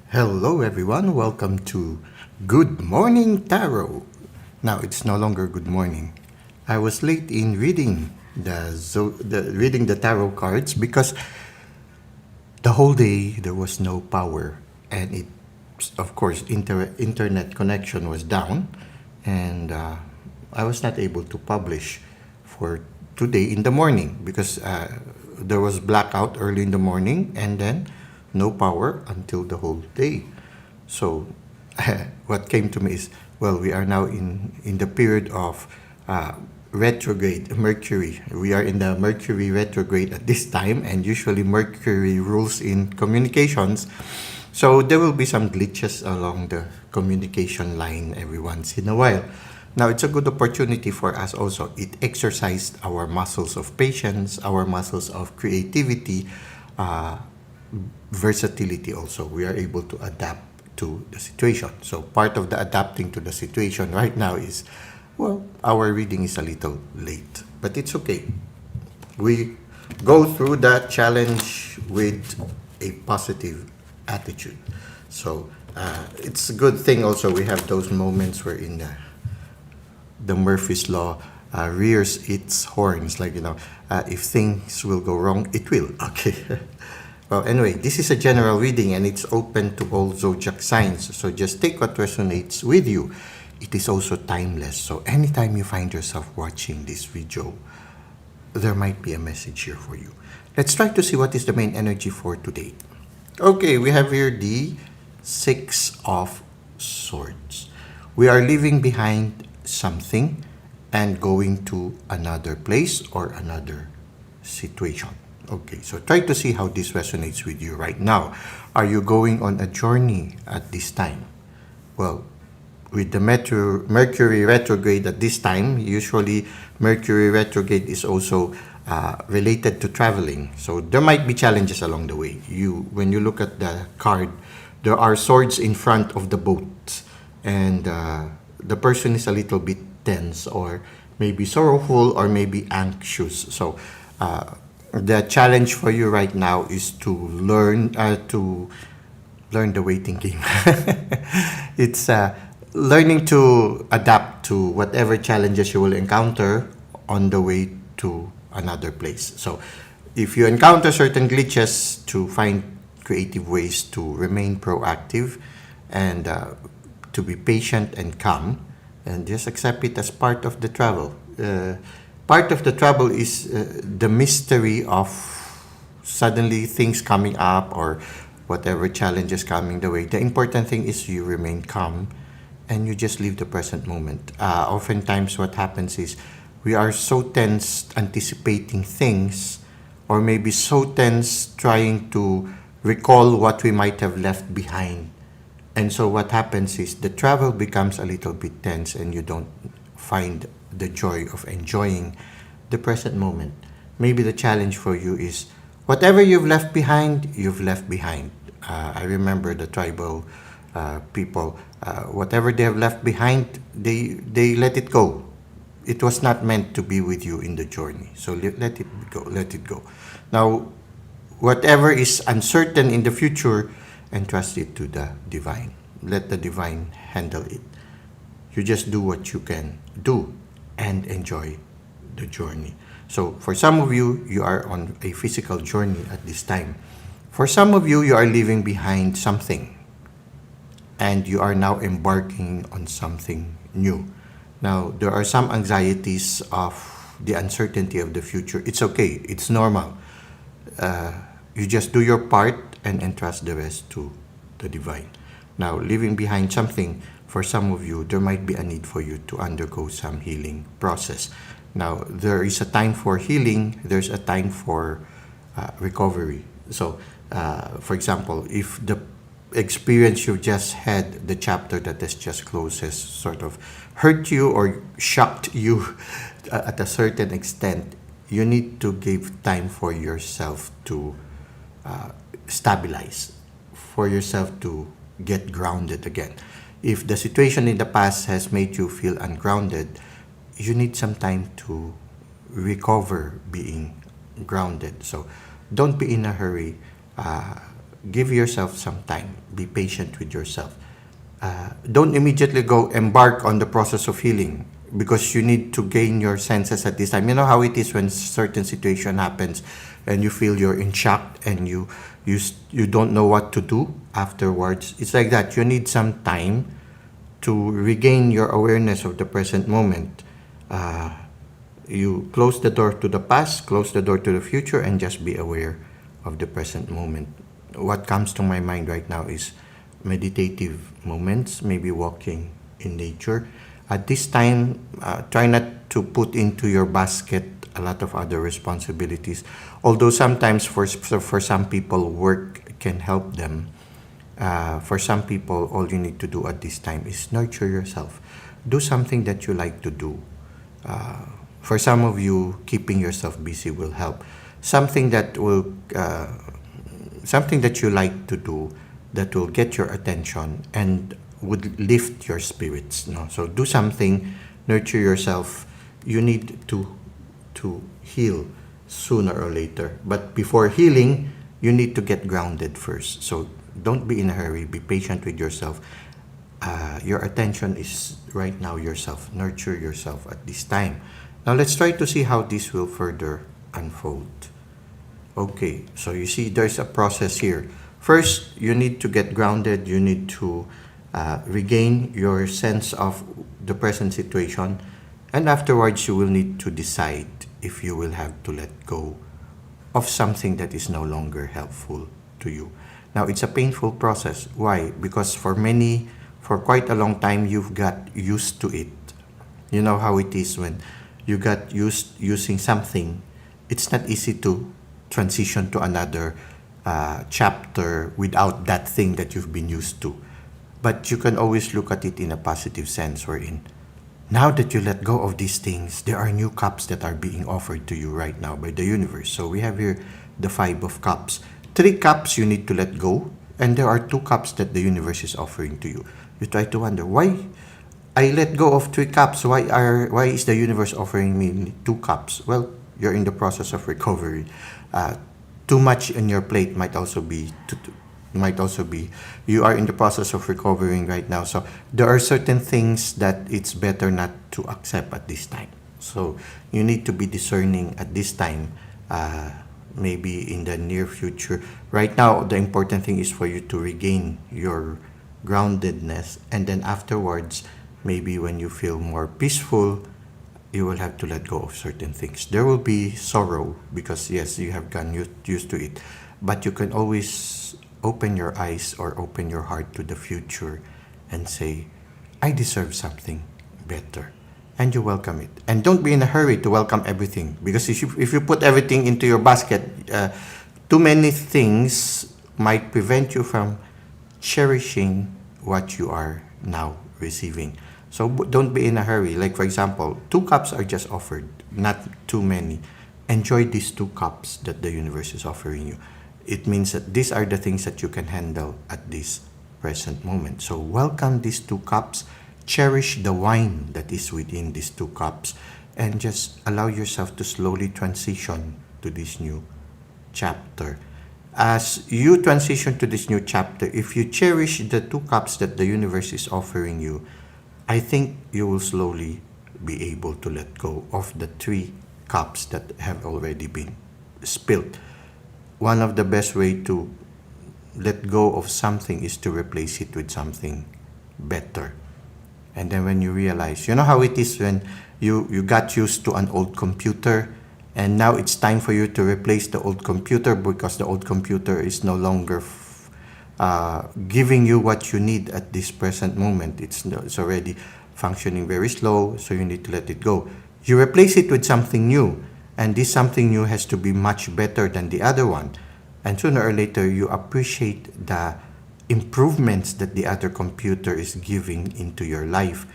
Hello, everyone. Welcome to Good Morning Tarot. Now it's no longer good morning. I was late in reading reading the tarot cards because the whole day there was no power, and of course, internet connection was down, and I was not able to publish for today in the morning because there was blackout early in the morning, and then no power until the whole day. So, what came to me is, well, we are now in the period of uh, retrograde Mercury. We are in the Mercury retrograde at this time, and usually Mercury rules in communications. So there will be some glitches along the communication line every once in a while. Now, it's a good opportunity for us also. It exercised our muscles of patience, our muscles of creativity, uh, versatility also. We are able to adapt to the situation. So part of the adapting to the situation right now is, well, our reading is a little late, but it's okay. We go through that challenge with a positive attitude. So it's a good thing also we have those moments wherein the Murphy's Law rears its horns. Like, if things will go wrong, it will. Okay. Well, anyway, this is a general reading and it's open to all zodiac signs. So just take what resonates with you. It is also timeless. So anytime you find yourself watching this video, there might be a message here for you. Let's try to see what is the main energy for today. Okay, we have here the Six of Swords. We are leaving behind something and going to another place or another situation. Okay, so try to see how this resonates with you right now. Are you going on a journey at this time? Well, with the Mercury retrograde at this time, usually Mercury retrograde is also related to traveling. So there might be challenges along the way. When you look at the card, there are swords in front of the boat, and the person is a little bit tense or maybe sorrowful or maybe anxious. So the challenge for you right now is to learn the waiting game. It's learning to adapt to whatever challenges you will encounter on the way to another place. So if you encounter certain glitches, to find creative ways to remain proactive and to be patient and calm, and just accept it as part of the travel. Part of the trouble is the mystery of suddenly things coming up or whatever challenges coming the way. The important thing is you remain calm and you just live the present moment. Oftentimes, what happens is we are so tense anticipating things, or maybe so tense trying to recall what we might have left behind. And so, what happens is the travel becomes a little bit tense and you don't find the joy of enjoying the present moment. Maybe the challenge for you is whatever you've left behind, you've left behind. I remember the tribal people, whatever they have left behind, they let it go. It was not meant to be with you in the journey. So let it go, let it go. Now, whatever is uncertain in the future, entrust it to the divine. Let the divine handle it. You just do what you can do and enjoy the journey. So for some of you, you are on a physical journey at this time. For some of you, you are leaving behind something and you are now embarking on something new. Now, there are some anxieties of the uncertainty of the future. It's okay. It's normal. You just do your part and entrust the rest to the divine. Now, leaving behind something, for some of you, there might be a need for you to undergo some healing process. Now, there is a time for healing, there's a time for recovery. So, for example, if the experience you just had, the chapter that has just closed, has sort of hurt you or shocked you at a certain extent, you need to give time for yourself to stabilize, for yourself to get grounded again. If the situation in the past has made you feel ungrounded, you need some time to recover being grounded. So don't be in a hurry. give yourself some time. Be patient with yourself. Don't immediately go embark on the process of healing because you need to gain your senses at this time. You know how it is when certain situation happens and you feel you're in shock and you don't know what to do afterwards. It's like that. You need some time to regain your awareness of the present moment. You close the door to the past, close the door to the future, and just be aware of the present moment. What comes to my mind right now is meditative moments, maybe walking in nature. At this time, try not to put into your basket a lot of other responsibilities. Although sometimes for some people, work can help them. For some people, all you need to do at this time is nurture yourself. Do something that you like to do. For some of you, keeping yourself busy will help. Something that will, something that you like to do that will get your attention and would lift your spirits. No? So do something, nurture yourself. You need to heal sooner or later. But before healing, you need to get grounded first. So don't be in a hurry. Be patient with yourself. Your attention is right now yourself. Nurture yourself at this time. Now let's try to see how this will further unfold. Okay, so you see there's a process here. First, you need to get grounded. You need to regain your sense of the present situation. And afterwards, you will need to decide if you will have to let go of something that is no longer helpful to you. Now, it's a painful process. Why? Because for quite a long time, you've got used to it. You know how it is when you got used using something. It's not easy to transition to another chapter without that thing that you've been used to. But you can always look at it in a positive sense, wherein now that you let go of these things, there are new cups that are being offered to you right now by the universe. So we have here the Five of Cups. 3 cups you need to let go, and there are 2 cups that the universe is offering to you. You try to wonder, why I let go of 3 cups? Why is the universe offering me 2 cups? Well, you're in the process of recovery. Too much in your plate might also be you are in the process of recovering right now. So there are certain things that it's better not to accept at this time. So you need to be discerning at this time, maybe in the near future. Right now, the important thing is for you to regain your groundedness, and then afterwards, maybe when you feel more peaceful, you will have to let go of certain things. There will be sorrow because yes, you have gotten used to it, but you can always open your eyes or open your heart to the future and say, I deserve something better. And you welcome it. And don't be in a hurry to welcome everything, because if you put everything into your basket, too many things might prevent you from cherishing what you are now receiving. So don't be in a hurry. Like for example, 2 cups are just offered, not too many. Enjoy these 2 cups that the universe is offering you. It means that these are the things that you can handle at this present moment. So welcome these 2 cups. Cherish the wine that is within these 2 cups, and just allow yourself to slowly transition to this new chapter. As you transition to this new chapter, if you cherish the 2 cups that the universe is offering you, I think you will slowly be able to let go of the 3 cups that have already been spilled. One of the best way to let go of something is to replace it with something better. And then when you realize, you know how it is when you got used to an old computer, and now it's time for you to replace the old computer because the old computer is no longer giving you what you need at this present moment. It's already functioning very slow, so you need to let it go. You replace it with something new, and this something new has to be much better than the other one. And sooner or later, you appreciate the improvements that the other computer is giving into your life.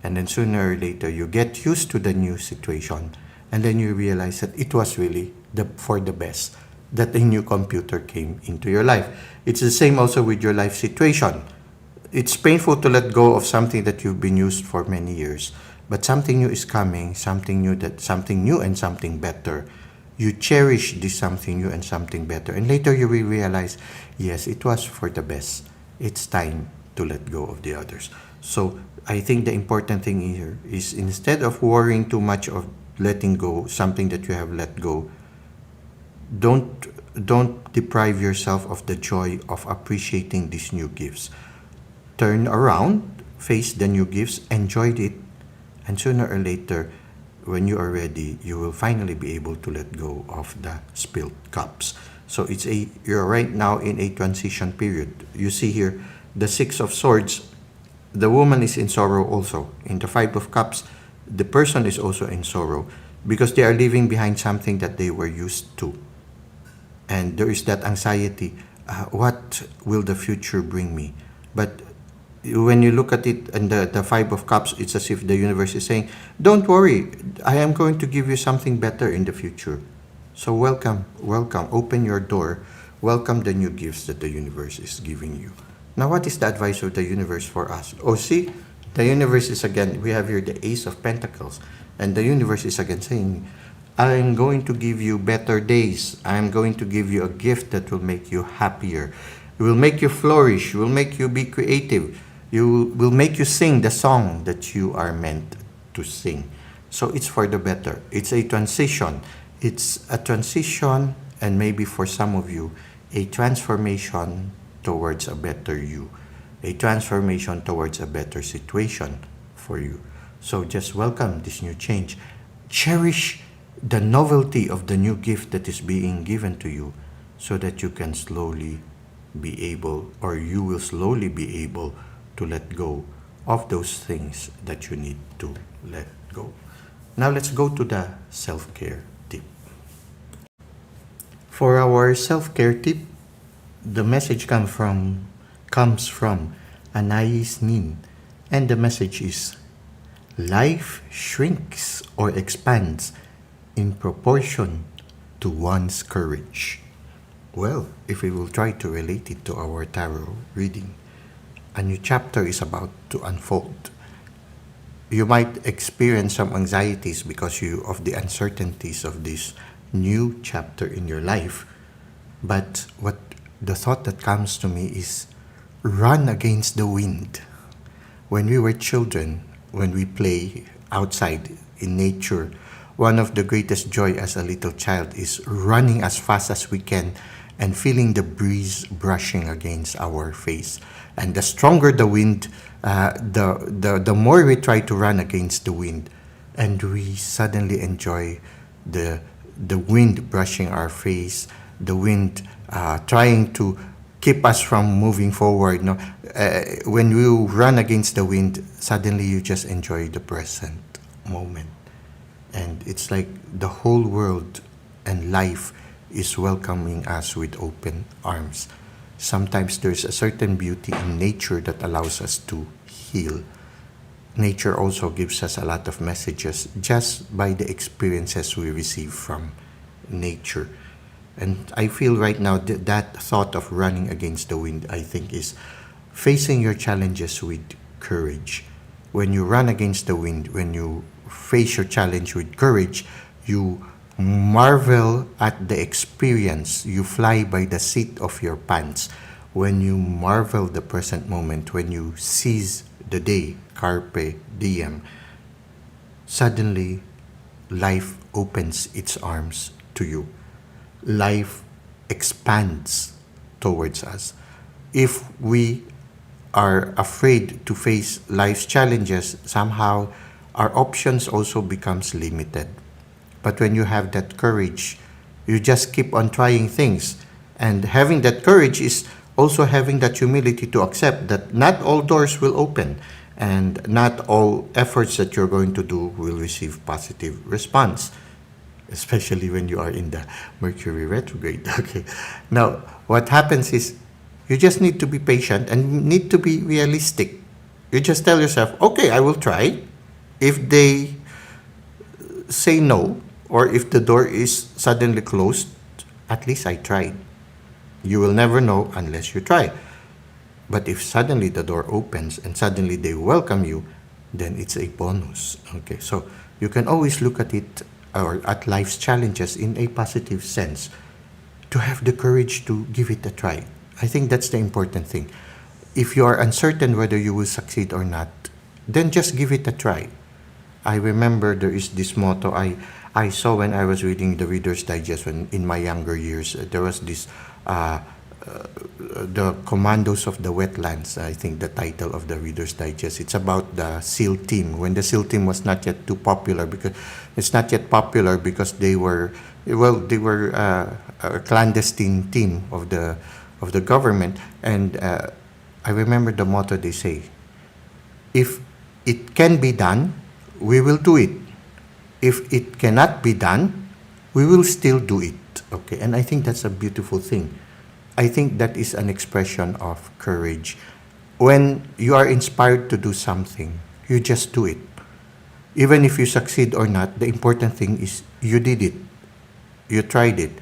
And then sooner or later, you get used to the new situation. And then you realize that it was really for the best that a new computer came into your life. It's the same also with your life situation. It's painful to let go of something that you've been used for many years. But something new is coming, something new and something better. You cherish this something new and something better. And later you will realize, yes, it was for the best. It's time to let go of the others. So I think the important thing here is, instead of worrying too much of letting go, something that you have let go, don't deprive yourself of the joy of appreciating these new gifts. Turn around, face the new gifts, enjoy it, and sooner or later, when you are ready, you will finally be able to let go of the spilled cups. So you're right now in a transition period. You see here the Six of Swords. The woman is in sorrow also. In the Five of Cups, the person is also in sorrow because they are leaving behind something that they were used to. And there is that anxiety. What will the future bring me? But when you look at it and the Five of Cups, it's as if the universe is saying, don't worry, I am going to give you something better in the future. So welcome, open your door, welcome the new gifts that the universe is giving you. Now, what is the advice of the universe for us? Oh, see, the universe is again, we have here the Ace of Pentacles, and the universe is again saying, I am going to give you better days. I am going to give you a gift that will make you happier. It will make you flourish, will make you be creative. Will make you sing the song that you are meant to sing. So it's for the better. It's a transition. It's a transition, and maybe for some of you, a transformation towards a better you, a transformation towards a better situation for you. So just welcome this new change. Cherish the novelty of the new gift that is being given to you, so that you can slowly be able, or you will slowly be able to let go of those things that you need to let go. Now let's go to the self-care tip. For our self-care tip, the message comes from Anais Nin, and the message is, life shrinks or expands in proportion to one's courage. Well, if we will try to relate it to our tarot reading, a new chapter is about to unfold. You might experience some anxieties because of the uncertainties of this new chapter in your life. But what the thought that comes to me is, run against the wind. When we were children, when we play outside in nature, one of the greatest joy as a little child is running as fast as we can and feeling the breeze brushing against our face. And the stronger the wind, the more we try to run against the wind, and we suddenly enjoy the wind brushing our face, the wind trying to keep us from moving forward. No, when you run against the wind, suddenly you just enjoy the present moment, and it's like the whole world and life is welcoming us with open arms. Sometimes there's a certain beauty in nature that allows us to heal. Nature also gives us a lot of messages just by the experiences we receive from nature. And I feel right now that thought of running against the wind, I think, is facing your challenges with courage. When you run against the wind, when you face your challenge with courage, you marvel at the experience. You fly by the seat of your pants. When you marvel the present moment, when you seize the day, carpe diem, suddenly life opens its arms to you. Life expands towards us. If we are afraid to face life's challenges, somehow our options also becomes limited. But when you have that courage, you just keep on trying things. And having that courage is also having that humility to accept that not all doors will open, and not all efforts that you're going to do will receive positive response, especially when you are in the Mercury retrograde. Okay. Now, what happens is you just need to be patient and need to be realistic. You just tell yourself, okay, I will try. If they say no, or if the door is suddenly closed, at least I tried. You will never know unless you try. But if suddenly the door opens and suddenly they welcome you, then it's a bonus. Okay, so you can always look at it or at life's challenges in a positive sense, to have the courage to give it a try. I think that's the important thing. If you are uncertain whether you will succeed or not, then just give it a try. I remember there is this motto I saw when I was reading the Reader's Digest when in my younger years. There was this the Commandos of the Wetlands, I think the title of the Reader's Digest. It's about the SEAL team when the SEAL team was not yet too popular because it's not yet popular because they were a clandestine team of the government. And I remember the motto they say: if it can be done, we will do it. If it cannot be done, we will still do it. Okay, and I think that's a beautiful thing. I think that is an expression of courage. When you are inspired to do something, you just do it. Even if you succeed or not, the important thing is you did it. You tried it.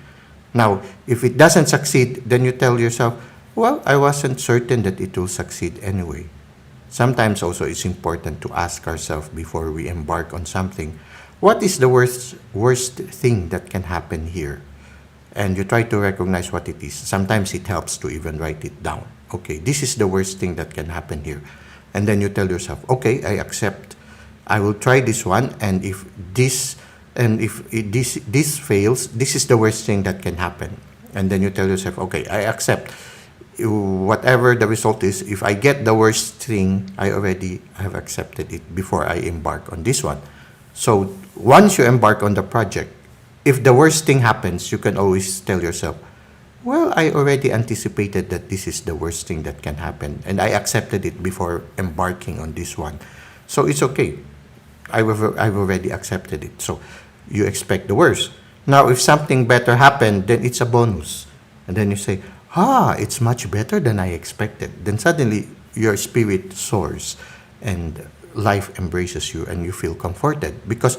Now, if it doesn't succeed, then you tell yourself, well, I wasn't certain that it will succeed anyway. Sometimes also it's important to ask ourselves before we embark on something, what is the worst thing that can happen here? And you try to recognize what it is. Sometimes it helps to even write it down. Okay, this is the worst thing that can happen here. And then you tell yourself, okay, I accept. I will try this one, and if this fails, this is the worst thing that can happen. And then you tell yourself, okay, I accept. Whatever the result is, if I get the worst thing, I already have accepted it before I embark on this one. So once you embark on the project, if the worst thing happens, you can always tell yourself, well, I already anticipated that this is the worst thing that can happen, and I accepted it before embarking on this one. So it's okay. I've already accepted it. So you expect the worst. Now, if something better happened, then it's a bonus. And then you say, it's much better than I expected. Then suddenly your spirit soars and life embraces you and you feel comforted because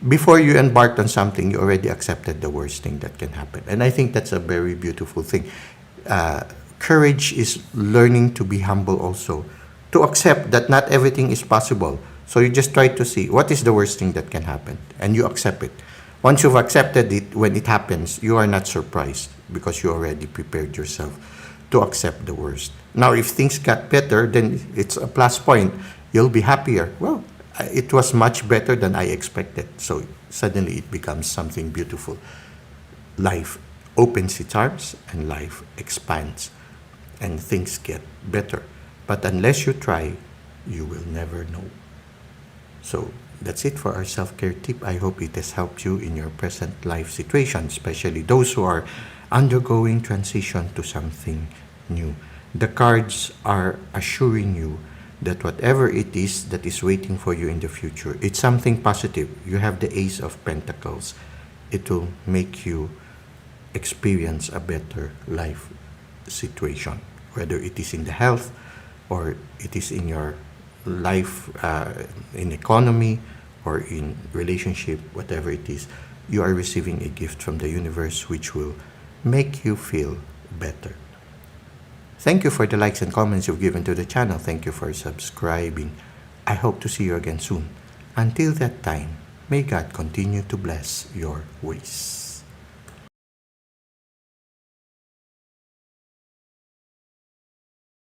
before you embarked on something, you already accepted the worst thing that can happen. And I think that's a very beautiful thing. Courage is learning to be humble also, to accept that not everything is possible. So you just try to see what is the worst thing that can happen and you accept it. Once you've accepted it, when it happens, you are not surprised because you already prepared yourself to accept the worst. Now, if things got better, then it's a plus point. You'll be happier. Well, it was much better than I expected. So suddenly it becomes something beautiful. Life opens its arms and life expands and things get better. But unless you try, you will never know. So that's it for our self-care tip. I hope it has helped you in your present life situation, especially those who are undergoing transition to something new. The cards are assuring you that whatever it is that is waiting for you in the future, it's something positive. You have the Ace of Pentacles. It will make you experience a better life situation, whether it is in the health or it is in your life, in economy or in relationship, whatever it is. You are receiving a gift from the universe which will make you feel better. Thank you for the likes and comments you've given to the channel. Thank you for subscribing. I hope to see you again soon. Until that time, may God continue to bless your ways.